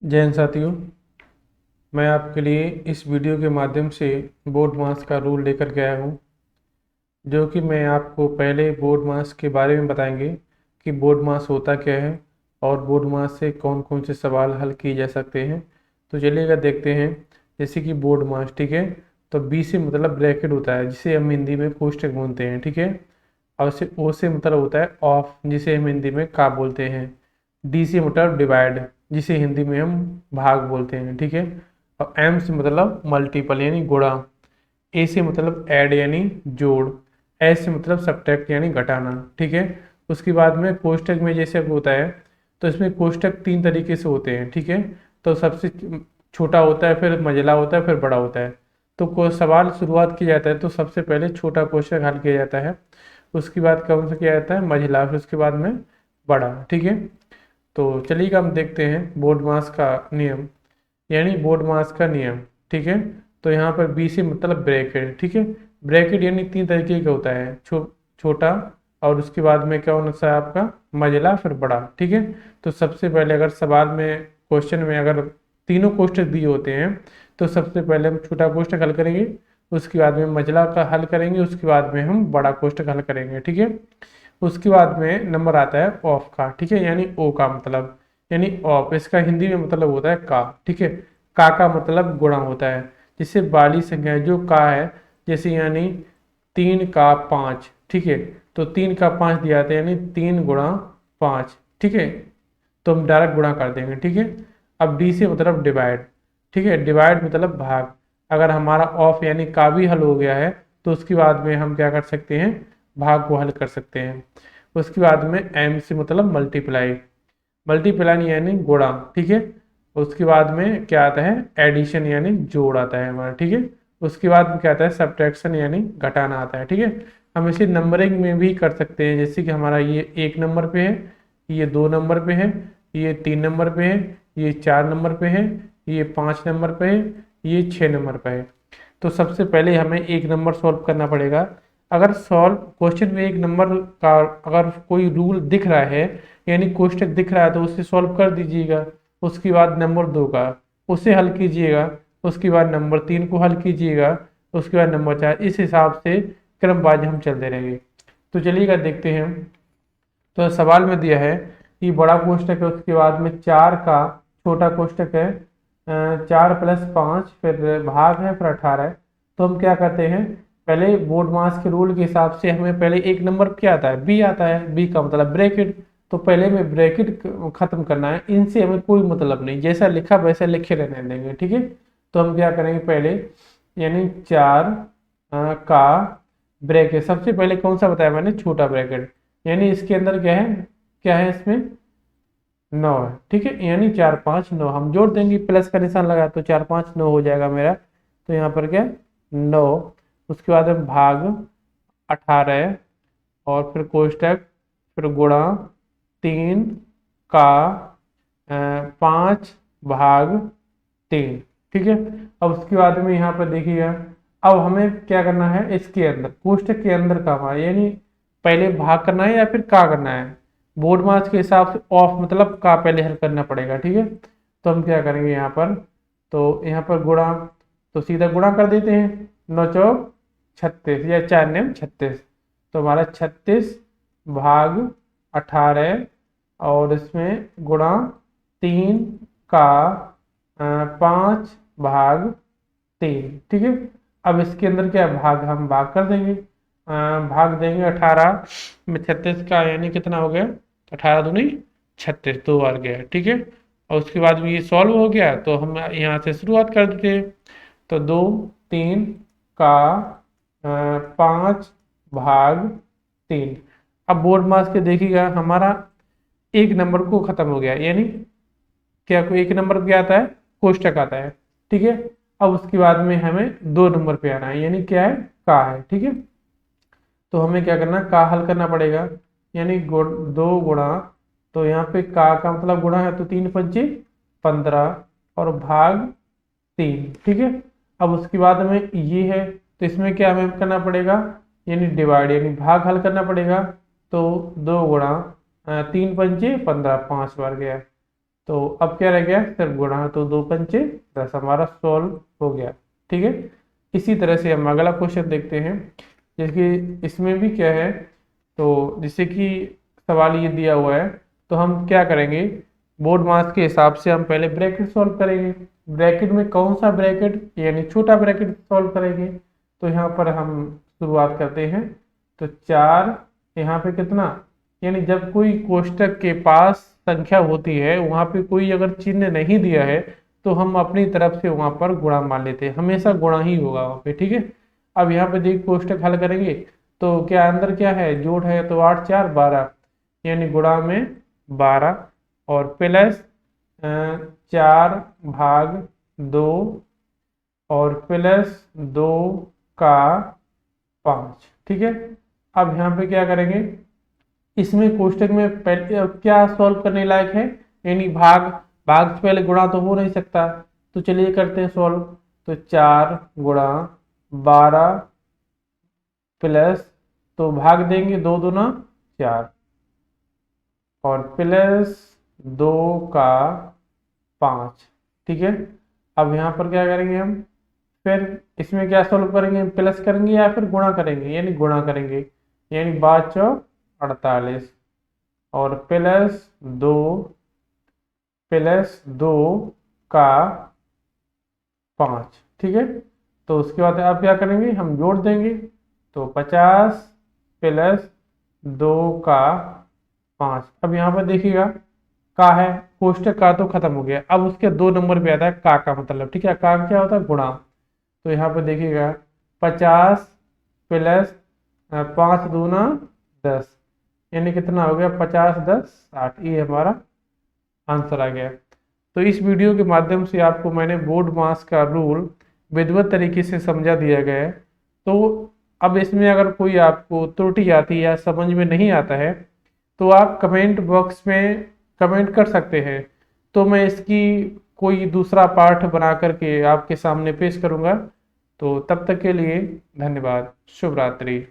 जय हिंद साथियों। मैं आपके लिए इस वीडियो के माध्यम से बोर्ड मास का रूल लेकर के आया हूँ, जो कि मैं आपको पहले बोर्ड मास के बारे में बताएंगे कि बोर्ड मास होता क्या है और बोर्ड मास से कौन कौन से सवाल हल किए जा सकते हैं। तो चलिएगा देखते हैं। जैसे कि बोर्ड मास, ठीक है। तो बी से मतलब ब्रैकेट होता है, जिसे हम हिंदी में कोष्टक बोलते हैं, ठीक है। और से ओ से मतलब होता है ऑफ, जिसे हम हिंदी में का बोलते हैं। डी से मतलब डिवाइड, जिसे हिंदी में हम भाग बोलते हैं, ठीक है। और एम से मतलब मल्टीपल यानी गुणा। ए से मतलब ऐड यानी जोड़। एस से मतलब सब्ट्रैक्ट यानी घटाना, ठीक है। उसके बाद में कोष्टक में जैसे होता है, तो इसमें कोष्टक तीन तरीके से होते हैं, ठीक है। तो सबसे छोटा होता है, फिर मझला होता है, फिर बड़ा होता है। तो कोई सवाल शुरुआत की जाता है तो सबसे पहले छोटा कोष्टक हल किया जाता है। उसके बाद कौन सा किया जाता है, मझला, फिर उसके बाद में बड़ा, ठीक है। तो चलिए हम देखते हैं बोर्ड मास का नियम, यानी बोर्ड मास का नियम, ठीक है। तो यहाँ पर बी से मतलब ब्रैकेट, ठीक है। ब्रैकेट यानी तीन तरीके का होता है, छोटा, और उसके बाद में क्या होना है आपका, मझला, फिर बड़ा, ठीक है। तो सबसे पहले अगर सवाल में, क्वेश्चन में अगर तीनों कोष्टक दिए होते हैं, तो सबसे पहले हम छोटा कोष्टक हल करेंगे, उसके बाद में मझला का हल करेंगे, उसके बाद में हम बड़ा कोष्टक हल करेंगे, ठीक है। उसके बाद में नंबर आता है ऑफ का, ठीक है, यानी ओ का मतलब, यानी ऑफ, इसका हिंदी में मतलब होता है का, ठीक है। का मतलब गुणा होता है, जिससे बाली संख्या है जो का है, जैसे यानी 3 का 5, ठीक है। तो 3 का 5 दिया था, यानी 3 गुणा 5, ठीक है। तो हम डायरेक्ट गुणा कर देंगे, ठीक है। अब डी से मतलब डिवाइड, ठीक है। डिवाइड मतलब भाग। अगर हमारा ऑफ यानी का भी हल हो गया है, तो उसके बाद में हम क्या कर सकते हैं, भाग को हल कर सकते हैं। उसके बाद में एम से मतलब मल्टीप्लाई, मल्टीप्लाई यानी गुणा, ठीक है। उसके बाद में क्या आता है, एडिशन यानी जोड़ आता है हमारा, ठीक है। उसके बाद में क्या आता है, सब्ट्रैक्शन यानी घटाना आता है, ठीक है। हम इसे नंबरिंग में भी कर सकते हैं, जैसे कि हमारा ये 1 नंबर पे है, ये 2 नंबर पे है, ये 3 नंबर पे है, ये 4 नंबर पे है, ये 5 नंबर पे है, ये 6 नंबर पे है। तो सबसे पहले हमें 1 नंबर सॉल्व करना पड़ेगा। अगर सॉल्व क्वेश्चन में 1 नंबर का अगर कोई रूल दिख रहा है, यानी कोष्टक दिख रहा है, तो उसे सॉल्व कर दीजिएगा। उसके बाद नंबर 2 का उसे हल कीजिएगा। उसके बाद नंबर 3 को हल कीजिएगा। उसके बाद नंबर 4, इस हिसाब से क्रमवार हम चलते रहेंगे। तो चलिएगा देखते हैं। तो सवाल में दिया है कि बड़ा कोष्टक है, उसके बाद में 4 का छोटा कोष्टक है, 4 + 5, फिर भाग है, फिर 18 है। तो हम क्या करते हैं, पहले बोर्ड मास के रूल के हिसाब से हमें पहले 1 नंबर क्या आता है, बी आता है, बी का मतलब ब्रैकेट। तो पहले में ब्रैकेट खत्म करना है, इनसे हमें कोई मतलब नहीं, जैसा लिखा वैसा लिखे रहने देंगे, ठीक है। तो हम क्या करेंगे पहले, यानी 4 का ब्रैकेट, सबसे पहले कौन सा बताया मैंने, छोटा ब्रैकेट, यानी इसके अंदर क्या है, क्या है इसमें, 9 है, ठीक है। यानी 4 5 9 हम जोड़ देंगे, प्लस का निशान लगा तो 4 5 9 हो जाएगा मेरा। तो यहाँ पर क्या, 9। उसके बाद हम भाग 18, और फिर कोष्टक, फिर गुणा 3 का 5 भाग 3, ठीक है। अब उसके बाद में यहाँ पर देखिएगा, अब हमें क्या करना है, इसके अंदर कोष्टक के अंदर का भाग, यानी पहले भाग करना है या फिर का करना है। बोर्ड मास के हिसाब से ऑफ मतलब का पहले हल करना पड़ेगा, ठीक है। तो हम क्या करेंगे यहाँ पर, तो यहाँ पर गुणा, तो सीधा गुणा कर देते हैं, 9 × 4 = 36, या 4 × 9 = 36। तो हमारा 36 भाग 18, और इसमें गुणा 3 का 5 भाग 3, ठीक है। अब इसके अंदर क्या भाग, हम भाग कर देंगे, भाग देंगे 18 में 36 का, यानी कितना हो गया, 18 दूनी 36, 2 बार गया, ठीक है। और उसके बाद में ये सॉल्व हो गया, तो हम यहाँ से शुरुआत कर देते हैं। तो 2 3 का 5 भाग 3। अब बोर्ड मास के देखिएगा, हमारा 1 नंबर को खत्म हो गया, यानी क्या, कोई 1 नंबर क्या आता है, कोष्टक आता है, ठीक है। अब उसके बाद में हमें 2 नंबर पे आना है, यानी क्या है, का है, ठीक है। तो हमें क्या करना, का हल करना पड़ेगा, यानी 2 गुणा, तो यहाँ पे का मतलब गुणा है, तो 3 × 5 = 15, और भाग 3, ठीक है। अब उसके बाद में ये है, तो इसमें क्या हमें करना पड़ेगा, यानी डिवाइड, यानी भाग हल करना पड़ेगा। तो 2 गुणा 3 × 5 = 15, 5 बार गया। तो अब क्या रह गया, सिर्फ गुणा, तो 2 पंचे 10 हमारा सॉल्व हो गया। ठीक है, इसी तरह से हम अगला क्वेश्चन देखते हैं। जैसे कि इसमें भी क्या है, तो जैसे कि सवाल ये दिया हुआ है, तो हम क्या करेंगे, बोर्ड मास के हिसाब से हम पहले ब्रैकेट सॉल्व करेंगे। ब्रैकेट में कौन सा ब्रैकेट, यानी छोटा ब्रैकेट सॉल्व करेंगे। तो यहाँ पर हम शुरुआत करते हैं, तो 4 यहाँ पे कितना, यानी जब कोई कोष्टक के पास संख्या होती है, वहां पे कोई अगर चिन्ह नहीं दिया है, तो हम अपनी तरफ से वहां पर गुणा मान लेते हैं, हमेशा गुणा ही होगा वहां पे। ठीक है, अब यहाँ पे देखिए कोष्टक हल करेंगे, तो क्या अंदर क्या है, जोड़ है, तो 8 4 12, यानी गुणा में 12, और प्लस 4/2, और प्लस 2 का 5। ठीक है, अब यहाँ पे क्या करेंगे, इसमें कोष्टक में पहले क्या सॉल्व करने लायक है, यानी भाग, भाग से पहले गुणा तो हो नहीं सकता, तो चलिए करते हैं सॉल्व। तो 4 गुणा 12 प्लस, तो भाग देंगे 2 दूना 4, और प्लस 2 का 5। ठीक है, अब यहाँ पर क्या करेंगे हम, फिर इसमें क्या सॉल्व करेंगे, प्लस करेंगे या फिर गुणा करेंगे, यानी गुणा करेंगे, यानी 5 चौक 48, और प्लस 2 का 5। ठीक है, तो उसके बाद अब क्या करेंगे, हम जोड़ देंगे, तो 50 प्लस 2 का 5। अब यहाँ पर देखिएगा, का है, कोष्टक का तो खत्म हो गया, अब उसके 2 नंबर पे आता है का मतलब। ठीक है, का क्या होता है, गुणा। तो यहाँ पे देखिएगा 50 प्लस 5 दूना 10, यानी कितना हो गया, 50 10 60, ये हमारा आंसर आ गया। तो इस वीडियो के माध्यम से आपको मैंने बोर्ड मास का रूल विधिवत तरीके से समझा दिया गया है। तो अब इसमें अगर कोई आपको त्रुटि आती है या समझ में नहीं आता है, तो आप कमेंट बॉक्स में कमेंट कर सकते हैं, तो मैं इसकी कोई दूसरा पार्ट बना करके आपके सामने पेश करूंगा। तो तब तक के लिए धन्यवाद, शुभ रात्रि।